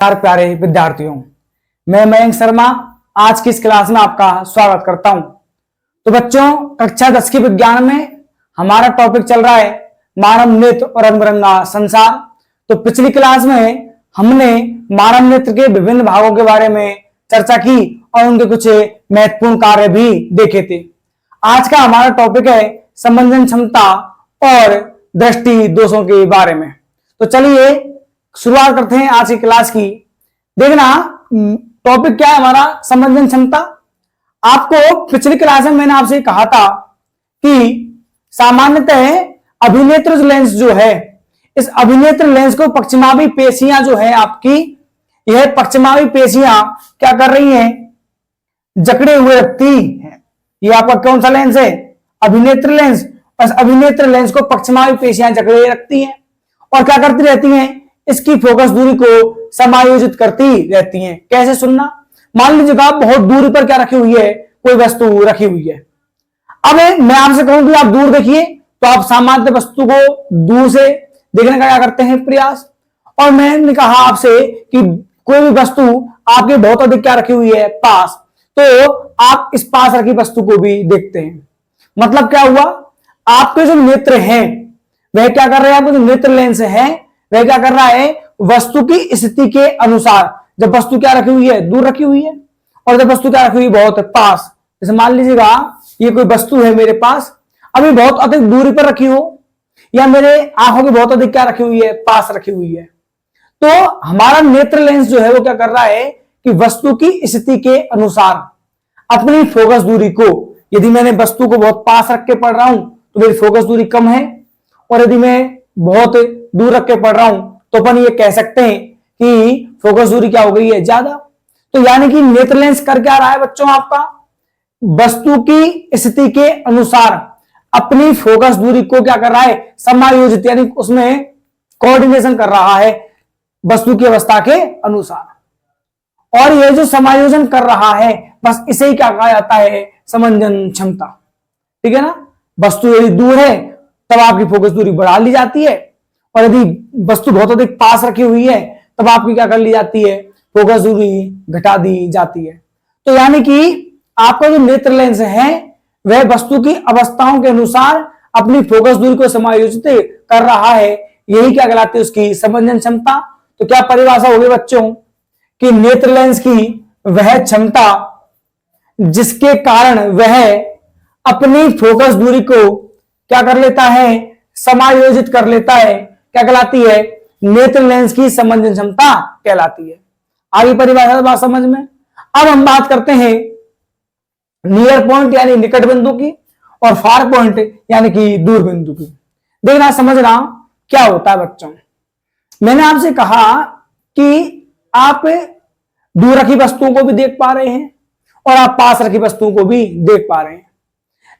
नमस्कार प्यारे विद्यार्थियों, मैं मयंक शर्मा आज की इस क्लास में आपका स्वागत करता हूं। तो बच्चों, कक्षा 10 की विज्ञान में हमारा टॉपिक चल रहा है मानव नेत्र और रंग बिरंगा संसार। तो पिछली क्लास में हमने मानव नेत्र के विभिन्न भागों के बारे में चर्चा की और उनके कुछ महत्वपूर्ण कार्य भी देखे थे। आज का हमारा टॉपिक है समंजन क्षमता और दृष्टि दोषों के बारे में। तो चलिए शुरुआत करते हैं आज की क्लास की। देखना टॉपिक क्या है हमारा, समंजन क्षमता। आपको पिछली क्लास में मैंने आपसे कहा था कि सामान्यतः अभिनेत्र लेंस जो है, इस अभिनेत्र लेंस को पश्चिमावी पेशियां जो है आपकी, यह पश्चिमावी पेशियां क्या कर रही हैं, जकड़े हुए रखती है। ये आपका कौन सा लेंस है, अभिनेत्र लेंस। बस अभिनेत्र लेंस को पश्चिमावी पेशियां जकड़े रखती हैं और क्या करती रहती हैं, इसकी फोकस दूरी को समायोजित करती रहती हैं। कैसे सुनना, मान लीजिए आप बहुत दूरी पर क्या रखी हुई है, कोई वस्तु रखी हुई है। अब मैं आपसे कहूं कि आप दूर देखिए, तो आप सामान्य वस्तु को दूर से देखने का क्या करते हैं, प्रयास। और मैंने कहा आपसे कि कोई भी वस्तु आपके बहुत अधिक क्या रखी हुई है, पास, तो आप इस पास रखी वस्तु को भी देखते हैं। मतलब क्या हुआ, आपके जो नेत्र हैं वह क्या कर रहे हैं, आपके जो नेत्र लेंस है वह क्या कर रहा है, वस्तु की स्थिति के अनुसार, जब वस्तु क्या रखी हुई है, दूर रखी हुई है, और जब वस्तु क्या रखी हुई है, बहुत पास। जैसे मान लीजिएगा ये कोई वस्तु है मेरे पास, अभी बहुत अधिक दूरी पर रखी हो, या मेरे आंखों की बहुत अधिक क्या रखी हुई है, पास रखी हुई है, तो हमारा नेत्र लेंस जो है वो क्या कर रहा है कि वस्तु की स्थिति के अनुसार अपनी फोकस दूरी को, यदि मैंने वस्तु को बहुत पास रख के पढ़ रहा हूं तो मेरी फोकस दूरी कम है, और यदि मैं बहुत दूर रख के पढ़ रहा हूं तो अपन ये कह सकते हैं कि फोकस दूरी क्या हो गई है, ज्यादा। तो यानी कि नेत्र लेंस कर क्या रहा है बच्चों, आपका वस्तु की स्थिति के अनुसार अपनी फोकस दूरी को क्या कर रहा है, समायोजित, यानी उसमें कोऑर्डिनेशन कर रहा है वस्तु की अवस्था के अनुसार। और यह जो समायोजन कर रहा है, बस इसे ही क्या कहा जाता है, समंजन क्षमता। ठीक है ना। वस्तु यदि दूर है तब आपकी फोकस दूरी बढ़ा ली जाती है, और यदि वस्तु बहुत अधिक पास रखी हुई है तब आपकी क्या कर ली जाती है, फोकस दूरी घटा दी जाती है। तो यानी कि आपका जो नेत्र लेंस है वह वस्तु की अवस्थाओं के अनुसार अपनी फोकस दूरी को समायोजित कर रहा है, यही क्या कहलाती है, उसकी समंजन क्षमता। तो क्या परिभाषा होगी बच्चों कि नेत्र लेंस की वह क्षमता जिसके कारण वह अपनी फोकस दूरी को क्या कर लेता है, समायोजित कर लेता है, क्या कहलाती है, नेत्र लेंस की समंजन क्षमता कहलाती है। आगे परिभाषा बात समझ में। अब हम बात करते हैं नियर पॉइंट यानी निकट बिंदु की, और फार पॉइंट यानी कि दूर बिंदु की। देखना समझना क्या होता है बच्चों। मैंने आपसे कहा कि आप दूर रखी वस्तुओं को भी देख पा रहे हैं और आप पास रखी वस्तुओं को भी देख पा रहे हैं,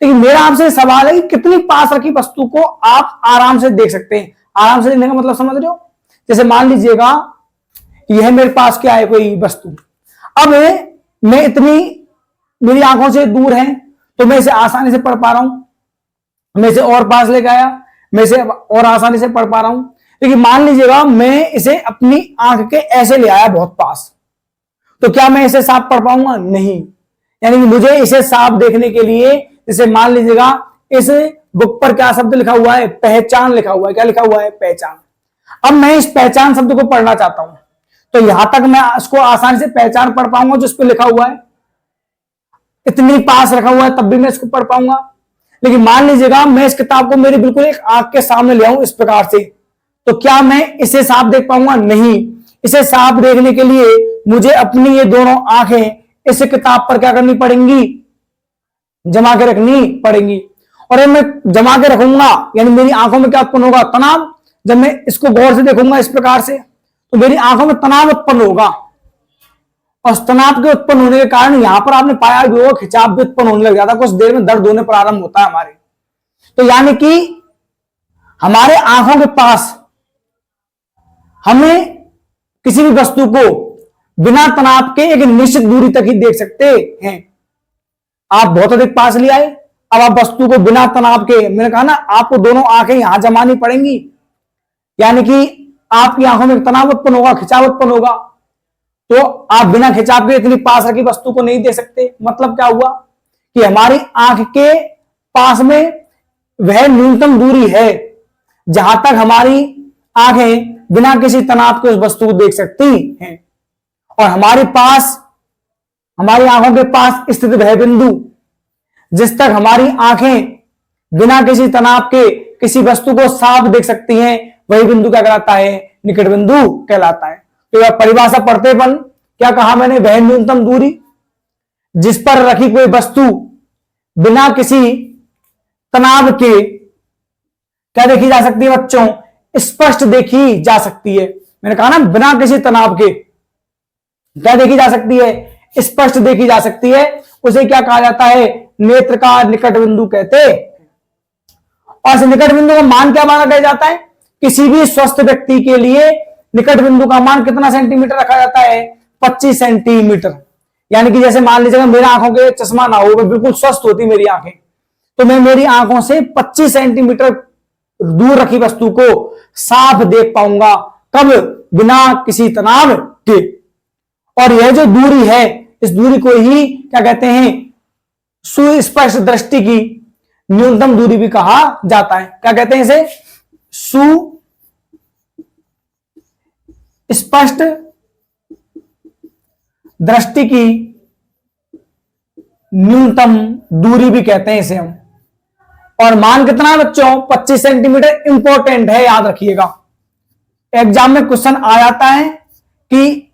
लेकिन मेरा आपसे सवाल है कि कितनी पास रखी वस्तु को आप आराम से देख सकते हैं। आराम से देखने का मतलब समझ रहे हो, जैसे मान लीजिएगा यह मेरे पास क्या है, कोई वस्तु। अब मैं इतनी, मेरी आंखों से दूर है तो मैं इसे आसानी से पढ़ पा रहा हूं, मैं इसे और पास लेके आया, मैं इसे और आसानी से पढ़ पा रहा हूं। लेकिन मान लीजिएगा मैं इसे अपनी आंख के ऐसे ले आया बहुत पास, तो क्या मैं इसे साफ पढ़ पाऊंगा, नहीं। यानी कि मुझे इसे साफ देखने के लिए, जैसे मान लीजिएगा इस बुक पर क्या शब्द लिखा हुआ है, पहचान लिखा हुआ है। क्या लिखा हुआ है, पहचान। अब मैं इस पहचान शब्द को पढ़ना चाहता हूं, तो यहां तक मैं इसको आसानी से पहचान पढ़ पाऊंगा जो इस पर लिखा हुआ है, इतनी पास रखा हुआ है तब भी मैं इसको पढ़ पाऊंगा। लेकिन मान लीजिएगा मैं इस किताब को मेरी बिल्कुल एक आंख के सामने ले आऊं इस प्रकार से, तो क्या मैं इसे साफ देख पाऊंगा, नहीं। इसे साफ देखने के लिए मुझे अपनी ये दोनों आंखें इस किताब पर क्या करनी पड़ेंगी, जमा के रखनी पड़ेंगी। और मैं जमा के रखूंगा यानी मेरी आंखों में क्या उत्पन्न होगा, तनाव। जब मैं इसको गौर से देखूंगा इस प्रकार से तो मेरी आंखों में तनाव उत्पन्न होगा, और तनाव के उत्पन्न होने के कारण यहां पर आपने पाया भी होगा खिंचाव भी उत्पन्न होने लग जाता है, कुछ देर में दर्द होने प्रारंभ होता है हमारे। तो यानी कि हमारे आंखों के पास हमें किसी भी वस्तु को बिना तनाव के एक निश्चित दूरी तक ही देख सकते हैं। आप बहुत अधिक पास ले आए, अब आप वस्तु को बिना तनाव के, मैंने कहा ना आपको दोनों आंखें यहां जमानी पड़ेंगी, यानी कि आपकी आंखों में तनाव उत्पन्न होगा, खिंचाव उत्पन्न होगा, तो आप बिना खिंचाव के इतनी पास रखी वस्तु को नहीं देख सकते। मतलब क्या हुआ कि हमारी आंख के पास में वह न्यूनतम दूरी है जहां तक हमारी आंखें बिना किसी तनाव के उस वस्तु को देख सकती हैं, और हमारे पास, हमारी आंखों के पास स्थित वह बिंदु जिस तक हमारी आंखें बिना किसी तनाव के किसी वस्तु को साफ देख सकती हैं, वही बिंदु क्या कहलाता है? निकट बिंदु कहलाता है। तो यह परिभाषा पढ़ते पन क्या कहा मैंने? वह न्यूनतम दूरी जिस पर रखी कोई वस्तु बिना किसी तनाव के क्या देखी जा सकती है बच्चों? स्पष्ट देखी जा सकती है। मैंने कहा ना, बिना किसी तनाव के क्या देखी जा सकती है? स्पष्ट देखी जा सकती है। उसे क्या कहा जाता है? नेत्र का निकट बिंदु कहते हैं। और इस निकट बिंदु का मान क्या माना जाता है? किसी भी स्वस्थ व्यक्ति के लिए निकट बिंदु का मान कितना सेंटीमीटर रखा जाता है? 25 सेंटीमीटर। यानी कि जैसे मान लीजिएगा मेरे आंखों के चश्मा ना हो, बिल्कुल स्वस्थ होती मेरी आंखें, तो मैं मेरी आंखों से 25 सेंटीमीटर दूर रखी वस्तु को साफ देख पाऊंगा। कब? बिना किसी तनाव के। और यह जो दूरी है, इस दूरी को ही क्या कहते हैं? सुस्पष्ट दृष्टि की न्यूनतम दूरी भी कहा जाता है। क्या कहते हैं इसे? सुस्पष्ट दृष्टि की न्यूनतम दूरी भी कहते हैं इसे हम। और मान कितना है बच्चों? 25 सेंटीमीटर। इंपॉर्टेंट है, याद रखिएगा। एग्जाम में क्वेश्चन आ जाता है कि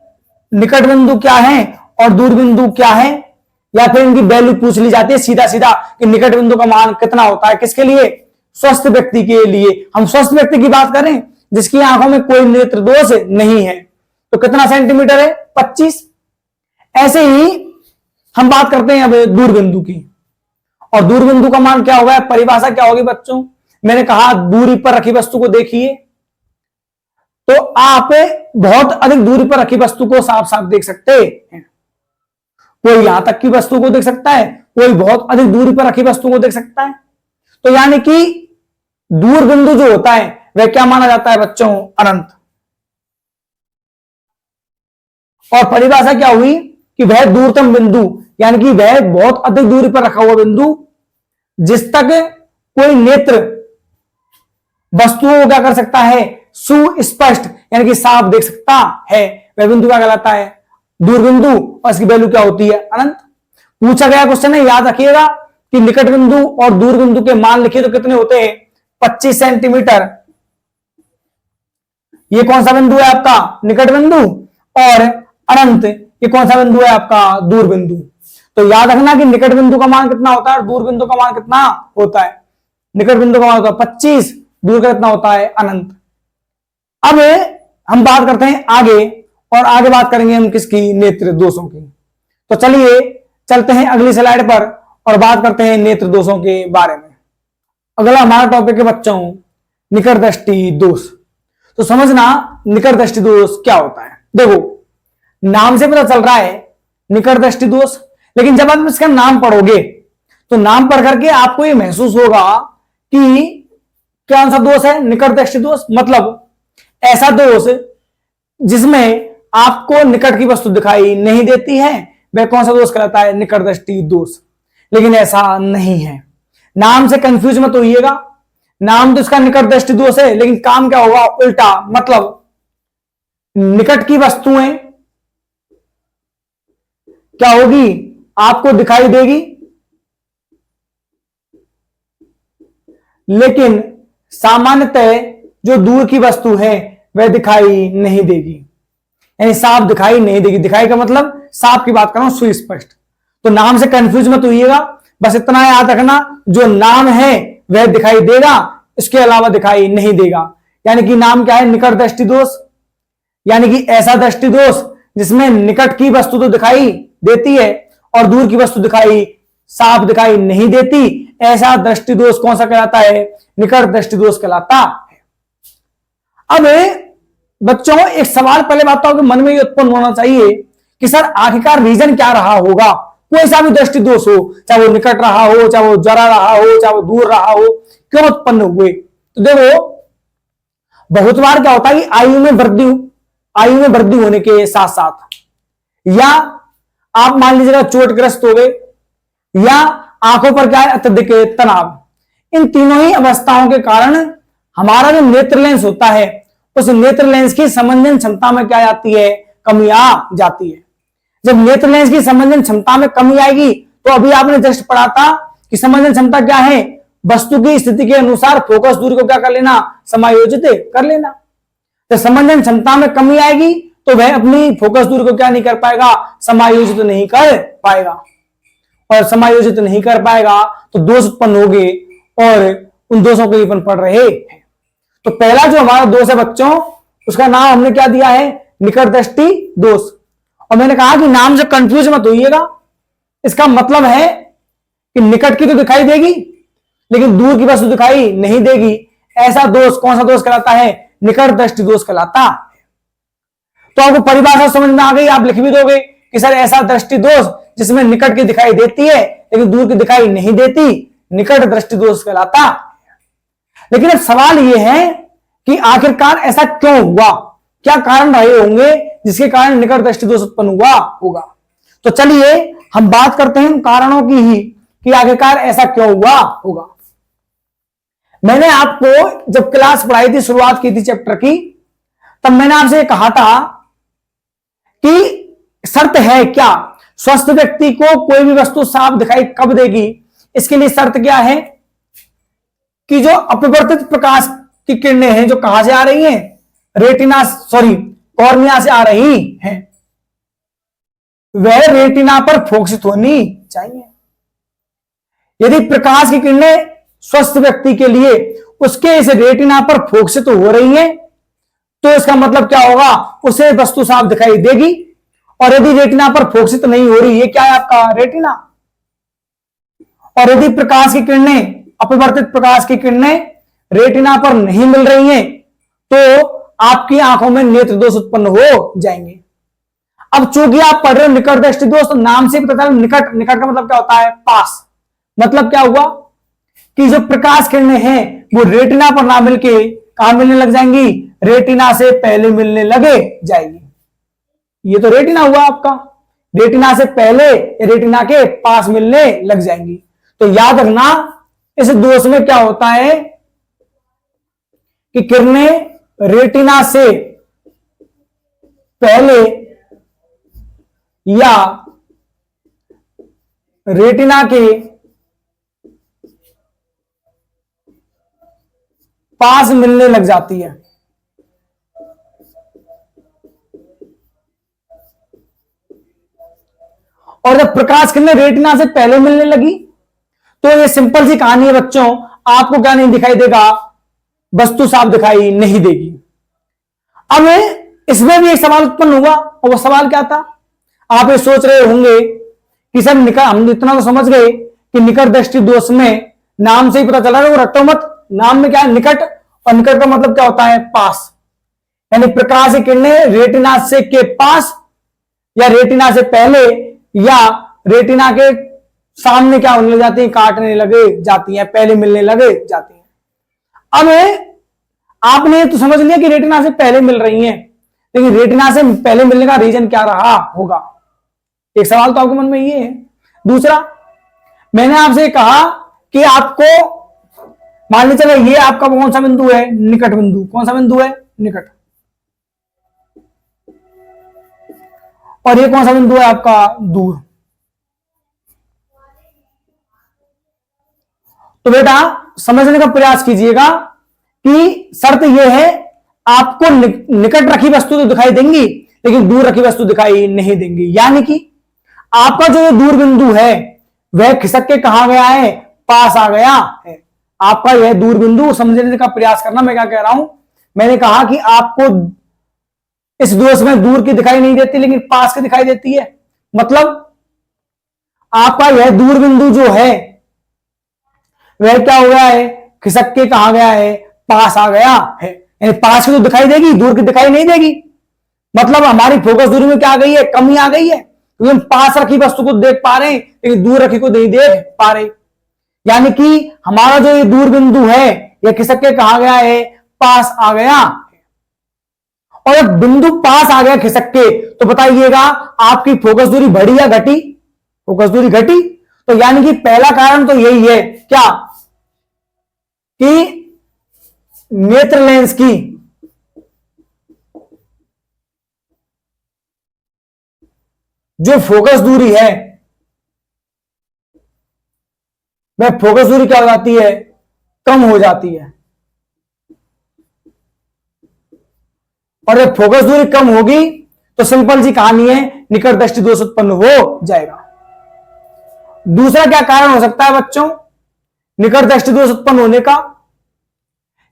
निकट बिंदु क्या है और दूर बिंदु क्या है, या फिर इनकी वैल्यू पूछ ली जाती है सीधा सीधा कि निकट बिंदु का मान कितना होता है। किसके लिए? स्वस्थ व्यक्ति के लिए। हम स्वस्थ व्यक्ति की बात करें जिसकी आंखों में कोई नेत्र दोष नहीं है, तो कितना सेंटीमीटर है? 25। ऐसे ही हम बात करते हैं अब दूर बिंदु की। और दूर बिंदु का मान क्या होगा? परिभाषा क्या होगी बच्चों? मैंने कहा दूरी पर रखी वस्तु को देखिए तो आप बहुत अधिक दूरी पर रखी वस्तु को साफ साफ देख सकते हैं। कोई यहां तक की वस्तु को देख सकता है, कोई बहुत अधिक दूरी पर रखी वस्तु को देख सकता है। तो यानी कि दूर बिंदु जो होता है वह क्या माना जाता है बच्चों? अनंत। और परिभाषा क्या हुई कि वह दूरतम बिंदु, यानी कि वह बहुत अधिक दूरी पर रखा हुआ बिंदु जिस तक कोई नेत्र वस्तुओं को क्या कर सकता है? सुस्पष्ट यानी कि साफ देख सकता है, वह बिंदु क्या कहलाता है? दूर बिंदु। और इसकी वैल्यू क्या होती है? अनंत। पूछा गया क्वेश्चन है, याद रखिएगा कि निकट बिंदु और दूर बिंदु के मान लिखिए तो कितने होते हैं? 25 सेंटीमीटर। ये कौन सा बिंदु है आपका? निकट बिंदु। और अनंत ये कौन सा बिंदु है आपका? दूर बिंदु। तो याद रखना कि निकट बिंदु का मान कितना होता है और दूर बिंदु का मान कितना होता है? निकट बिंदु का मान होता है 25, दूर का कितना होता है? अनंत। अब हम बात करते हैं आगे, और आगे बात करेंगे हम किसकी? नेत्र दोषों की। तो चलिए चलते हैं अगली स्लाइड पर और बात करते हैं नेत्र दोषों के बारे में। अगला हमारा टॉपिक है बच्चों निकट दृष्टि दोष। तो समझना निकट दृष्टि दोष क्या होता है। देखो नाम से पता चल रहा है निकट दृष्टि दोष, लेकिन जब आप इसका नाम पढ़ोगे तो नाम पढ़ करके आपको यह महसूस होगा कि कौन सा दोष है? निकट दृष्टि दोष। मतलब ऐसा दोष जिसमें आपको निकट की वस्तु दिखाई नहीं देती है, वह कौन सा दोष कहलाता है? निकट दृष्टि दोष। लेकिन ऐसा नहीं है, नाम से कंफ्यूज मत होइएगा। नाम तो इसका निकट दृष्टि दोष है, लेकिन काम क्या होगा? उल्टा। मतलब निकट की वस्तुएं क्या होगी? आपको दिखाई देगी, लेकिन सामान्यतः जो दूर की वस्तु है वह दिखाई नहीं देगी, यानी साफ दिखाई नहीं देगी। दिखाई का मतलब साफ की बात कर रहा हूं, सुस्पष्ट। तो नाम से कंफ्यूज मत होइएगा, बस इतना याद रखना जो नाम है वह दिखाई देगा, इसके अलावा दिखाई नहीं देगा। यानी कि नाम क्या है? निकट दृष्टि दोष। यानी कि ऐसा दृष्टि दोष जिसमें निकट की वस्तु तो दिखाई देती है और दूर की वस्तु साफ दिखाई नहीं देती, ऐसा दृष्टि दोष कौन सा कहलाता है? निकट दृष्टि दोष कहलाता है। अब बच्चों एक सवाल पहले बात के मन में ये उत्पन्न होना चाहिए कि सर आखिरकार रीजन क्या रहा होगा? कोई सा भी दृष्टि दोष हो, चाहे वो निकट रहा हो, चाहे वो जरा रहा हो, चाहे वो दूर रहा हो, क्यों उत्पन्न हुए? तो देखो बहुत बार क्या होता है कि आयु में वृद्धि होने के साथ साथ या आप मान लीजिएगा चोटग्रस्त हो गए, या आंखों पर क्या है अत्यधिक तनाव। इन तीनों ही अवस्थाओं के कारण हमारा जो नेत्र लेंस होता है उस नेत्र लेंस की संवेदन क्षमता में क्या आती है, कमी आ जाती है। जब नेत्र लेंस की संवेदन क्षमता में कमी आएगी तो अभी आपने जस्ट पढ़ा था कि संवेदन क्षमता क्या है, वस्तु की स्थिति के अनुसार फोकस दूरी को क्या कर लेना, समायोजित कर लेना। जब संवेदन क्षमता में कमी आएगी तो वह अपनी फोकस दूरी को क्या नहीं कर पाएगा, समायोजित नहीं कर पाएगा, और समायोजित नहीं कर पाएगा तो दोष उत्पन्न होंगे, और उन दोषों के अपन पढ़ रहे हैं। तो पहला जो हमारा दोष है बच्चों, उसका नाम हमने क्या दिया है, निकट दृष्टि दोष। और मैंने कहा कि नाम से कंफ्यूज मत होइएगा, इसका मतलब है कि निकट की तो दिखाई देगी लेकिन दूर की वस्तु दिखाई नहीं देगी। ऐसा दोष कौन सा दोष कहलाता है, निकट दृष्टि दोष कहलाता है। तो आपको परिभाषा समझ में आ गई, आप लिख भी दोगे कि सर ऐसा दृष्टि दोष जिसमें निकट की दिखाई देती है लेकिन दूर की दिखाई नहीं देती, निकट दृष्टि दोष कहलाता है। लेकिन अब सवाल यह है कि आखिरकार ऐसा क्यों हुआ, क्या कारण रहे होंगे जिसके कारण निकट दृष्टि दोष उत्पन्न हुआ होगा। तो चलिए हम बात करते हैं उन कारणों की ही कि आखिरकार ऐसा क्यों हुआ होगा। मैंने आपको जब क्लास पढ़ाई थी, शुरुआत की थी चैप्टर की, तब मैंने आपसे कहा था कि शर्त है क्या, स्वस्थ व्यक्ति को कोई भी वस्तु साफ दिखाई कब देगी। इसके लिए शर्त क्या है कि जो अपवर्तित प्रकाश की किरणें हैं जो कहां से आ रही हैं, रेटिना कॉर्निया से आ रही हैं, वह रेटिना पर फोकसित होनी चाहिए। यदि प्रकाश की किरणें स्वस्थ व्यक्ति के लिए उसके इस रेटिना पर फोकसित हो रही हैं तो इसका मतलब क्या होगा, उसे वस्तु साफ दिखाई देगी। और यदि रेटिना पर फोकसित नहीं हो रही है, क्या है आपका रेटिना, और यदि प्रकाश की किरणें, अपवर्तित प्रकाश की किरणें रेटिना पर नहीं मिल रही हैं तो आपकी आंखों में नेत्र दोष उत्पन्न हो जाएंगे। अब चूंकि आप पढ़ रहे हो निकट दृष्टि दोष, तो नाम से पता चला निकट, निकट का मतलब क्या होता है, पास। मतलब क्या हुआ कि जो प्रकाश किरणें हैं वो रेटिना पर ना मिलके कहां मिलने लग जाएंगी, रेटिना से पहले मिलने लगे जाएगी। ये तो रेटिना हुआ आपका, रेटिना से पहले रेटिना के पास मिलने लग जाएंगी। तो याद रखना इस दोष में क्या होता है कि किरणें रेटिना से पहले या रेटिना के पास मिलने लग जाती है। और जब प्रकाश किरणें रेटिना से पहले मिलने लगी तो ये सिंपल सी कहानी है बच्चों, आपको क्या नहीं दिखाई देगा, वस्तु साफ दिखाई नहीं देगी। अब इसमें भी एक सवाल उत्पन्न हुआ, और वो सवाल क्या था, आप ये सोच रहे होंगे कि सर निकट, हम इतना तो समझ गए कि निकट दृष्टि दोष में नाम से ही पता चला, वो रटो मत, नाम में क्या है निकट, और निकट का मतलब क्या होता है, पास। यानी प्रकाश की किरणें रेटिना से के पास या रेटिना से पहले या रेटिना के सामने क्या होने लग जाती है, काटने लगे जाती है, पहले मिलने लगे जाती है। अब आपने तो समझ लिया कि रेटिना से पहले मिल रही हैं, लेकिन रेटिना से पहले मिलने का रीजन क्या रहा होगा, एक सवाल तो आपके मन में ये है। दूसरा, मैंने आपसे कहा कि आपको मान लीजिए चलो ये आपका कौन सा बिंदु है, निकट बिंदु, कौन सा बिंदु है, निकट, और ये कौन सा बिंदु है आपका, दूर। तो बेटा समझने का प्रयास कीजिएगा कि शर्त यह है आपको निकट रखी वस्तु तो दिखाई देंगी लेकिन दूर रखी वस्तु दिखाई नहीं देंगी। यानी कि आपका जो ये दूर बिंदु है वह खिसक के कहां गया है, पास आ गया है। आपका यह दूर बिंदु समझने का प्रयास करना। मैं क्या कह रहा हूं, मैंने कहा कि आपको इस दोष में दूर की दिखाई नहीं देती लेकिन पास की दिखाई देती है। मतलब आपका यह दूर बिंदु जो है वह क्या हो गया है, खिसक के कहां गया है, पास आ गया है। यानी पास की तो दिखाई देगी, दूर की दिखाई नहीं देगी। मतलब हमारी फोकस दूरी में क्या आ गई है, कमी आ गई है, क्योंकि हम पास रखी वस्तु को देख पा रहे हैं लेकिन दूर रखी को नहीं देख पा रहे। यानी कि हमारा जो ये दूर बिंदु है यह खिसक के कहा गया है, पास आ गया। और जब बिंदु पास आ गया खिसक के, तो बताइएगा आपकी फोकस दूरी बढ़ी या घटी? फोकस दूरी घटी। तो यानी कि पहला कारण तो यही है क्या, कि नेत्र लेंस की जो फोकस दूरी है, वह फोकस दूरी क्या हो जाती है, कम हो जाती है। और जब फोकस दूरी कम होगी तो सिंपल सी कहानी है, निकट दृष्टि दोष उत्पन्न हो जाएगा। दूसरा क्या कारण हो सकता है बच्चों निकट दृष्टि दोष उत्पन्न होने का,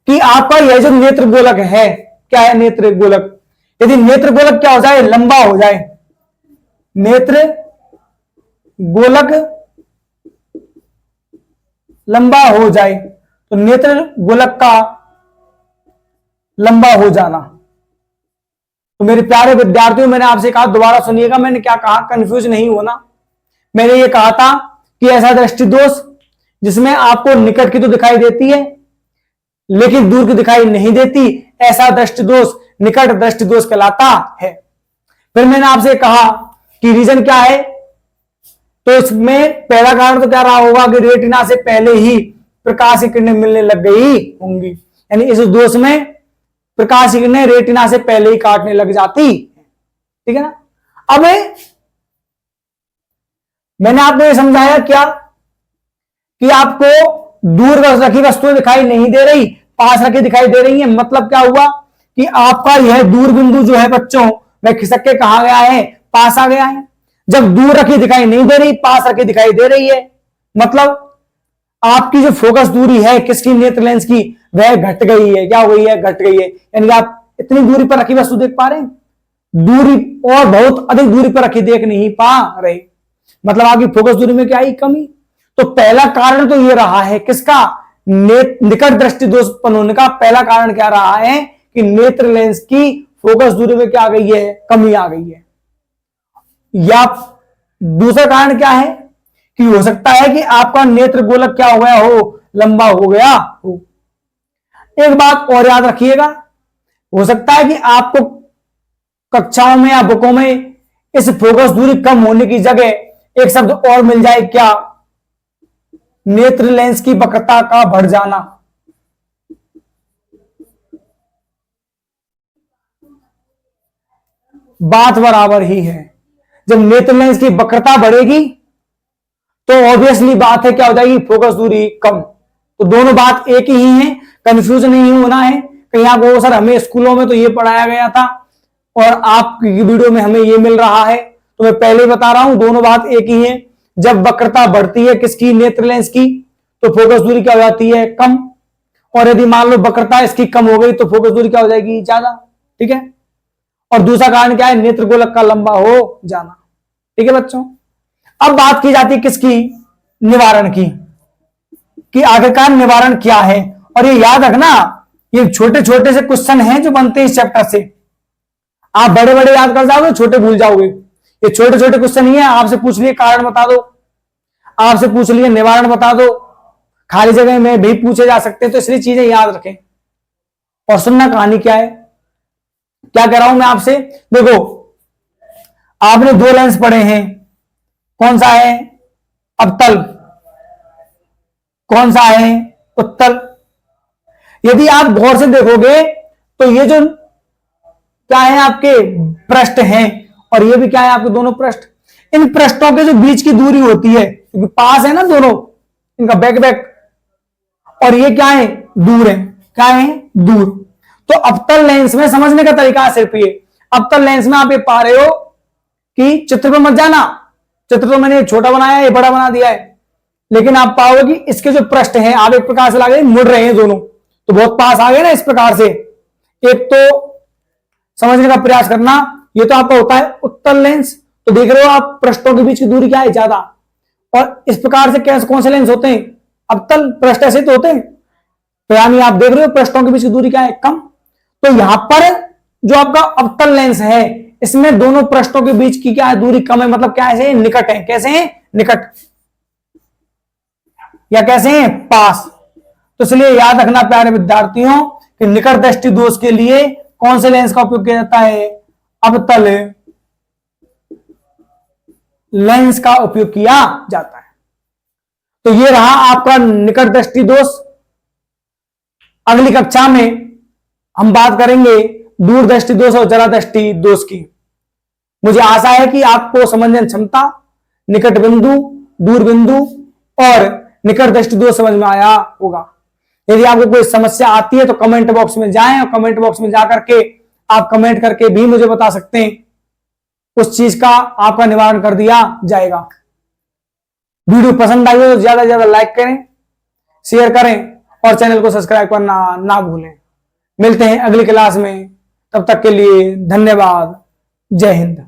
कि आपका यह जो नेत्र गोलक है, क्या है नेत्र गोलक, यदि नेत्र गोलक क्या हो जाए, लंबा हो जाए, नेत्र गोलक लंबा हो जाए, तो नेत्र गोलक का लंबा हो जाना। तो मेरे प्यारे विद्यार्थियों, मैंने आपसे कहा, दोबारा सुनिएगा मैंने क्या कहा, कंफ्यूज नहीं होना। मैंने ये कहा था कि ऐसा दृष्टि दोष जिसमें आपको निकट की तो दिखाई देती है लेकिन दूर की दिखाई नहीं देती, ऐसा दृष्टि दोष निकट दृष्टि दोष कहलाता है। फिर मैंने आपसे कहा कि रीजन क्या है, तो इसमें पहला कारण तो क्या रहा होगा कि रेटिना से पहले ही प्रकाश की किरणें मिलने लग गई होंगी, यानी इस दोष में प्रकाश की किरणें रेटिना से पहले ही काटने लग जाती, ठीक है ना। अब मैंने आपको ये समझाया क्या, कि आपको दूर रखी वस्तुएं दिखाई नहीं दे रही, पास रखी दिखाई दे रही है। मतलब क्या हुआ कि आपका यह दूर बिंदु जो है बच्चों, वह खिसक के कहा गया है, पास आ गया है। जब दूर रखी दिखाई नहीं दे रही, पास रखी दिखाई दे रही है, मतलब आपकी जो फोकस दूरी है किसकी, नेत्र लेंस की, वह घट गई है। क्या हो गई है, घट गई है। यानी आप इतनी दूरी पर रखी वस्तु देख पा रहे हैं, दूरी और बहुत अधिक दूरी पर रखी देख नहीं पा रहे, मतलब आपकी फोकस दूरी में क्या आई, कमी। तो पहला कारण तो ये रहा है किसका, निकट दृष्टि दोष उत्पन्न होने का पहला कारण क्या रहा है कि नेत्र लेंस की फोकस दूरी में क्या आ गई है, कमी आ गई है। या दूसरा कारण क्या है कि हो सकता है कि आपका नेत्र गोलक क्या हो गया हो, लंबा हो गया हो। एक बात और याद रखिएगा, हो सकता है कि आपको कक्षाओं में या बुकों में इस फोकस दूरी कम होने की जगह एक शब्द और मिल जाए, क्या, नेत्र लेंस की वक्रता का बढ़ जाना। बात बराबर ही है। जब नेत्र लेंस की वक्रता बढ़ेगी तो ऑब्वियसली बात है क्या हो जाएगी, फोकस दूरी कम। तो दोनों बात एक ही है, कंफ्यूज नहीं होना है कहीं आपको, सर हमें स्कूलों में तो ये पढ़ाया गया था और आपकी वीडियो में हमें ये मिल रहा है। तो मैं पहले बता रहा हूं, दोनों बात एक ही है। जब वक्रता बढ़ती है किसकी, नेत्र लेंस की, तो फोकस दूरी क्या हो जाती है, कम। और यदि मान लो वक्रता इसकी कम हो गई तो फोकस दूरी क्या हो जाएगी, ज्यादा, ठीक है। और दूसरा कारण क्या है, नेत्र गोलक का लंबा हो जाना, ठीक है बच्चों। अब बात की जाती है किसकी, निवारण की, कि आखिरकार निवारण क्या है। और ये याद रखना, ये छोटे छोटे से क्वेश्चन हैं जो बनते हैं इस चैप्टर से। आप बड़े बड़े याद कर जाओगे, छोटे भूल जाओगे। ये छोटे छोटे क्वेश्चन ही है, आपसे पूछ लिए कारण बता दो, आपसे पूछ लिए निवारण बता दो, खाली जगह में भी पूछे जा सकते हैं। तो इसलिए चीजें याद रखें और सुनना कहानी क्या है, क्या कह रहा हूं मैं आपसे। देखो आपने दो लेंस पढ़े हैं, कौन सा है, अवतल, कौन सा है, उत्तल। यदि आप गौर से देखोगे तो ये जो क्या है, आपके पृष्ठ हैं और ये भी क्या है, आपके दोनों पृष्ठ। इन पृष्ठों के जो बीच की दूरी होती है, क्योंकि पास है ना दोनों, इनका बैक बैक, और ये क्या है, दूर है, क्या है, दूर। तो अवतल लेंस में समझने का तरीका सिर्फ ये, अवतल लेंस में आप ये पा रहे हो कि चित्र पर मत जाना, चित्र तो मैंने छोटा बनाया है, ये बड़ा बना दिया है, लेकिन आप पाओगे कि इसके जो पृष्ठ हैं आप एक प्रकार से लगे मुड़ रहे हैं दोनों, तो बहुत पास आ गए ना इस प्रकार से। एक तो समझने का प्रयास करना, ये तो आपका होता है उत्तल लेंस, तो देख रहे हो आप पृष्ठों के बीच की दूरी क्या है, ज्यादा। और इस प्रकार से कैसे, कौन से लेंस होते हैं, अवतल पृष्ठ ऐसे तो होते हैं, तो यानी आप देख रहे हो पृष्ठों के बीच की दूरी क्या है, कम। तो यहां पर जो आपका अवतल लेंस है, इसमें दोनों पृष्ठों के बीच की क्या है, दूरी कम है, मतलब क्या है, निकट है। कैसे है, निकट, या कैसे हैं, पास। तो इसलिए याद रखना प्यारे विद्यार्थियों कि निकट दृष्टि दोष के लिए कौन से लेंस का उपयोग किया जाता है? अवतल लेंस का उपयोग किया जाता है। तो ये रहा आपका निकट दृष्टि दोष। अगली कक्षा में हम बात करेंगे दूर दृष्टि दोष और जरा दृष्टि दोष की। मुझे आशा है कि आपको समझने क्षमता, निकट बिंदु, दूर बिंदु और निकट दृष्टि दोष समझ में आया होगा। यदि आपको कोई समस्या आती है तो कमेंट बॉक्स में जाएं और कमेंट बॉक्स में जाकर के आप कमेंट करके भी मुझे बता सकते हैं, उस चीज का आपका निवारण कर दिया जाएगा। वीडियो पसंद आई हो तो ज्यादा से ज्यादा लाइक करें, शेयर करें और चैनल को सब्सक्राइब करना ना भूलें। मिलते हैं अगली क्लास में, तब तक के लिए धन्यवाद। जय हिंद।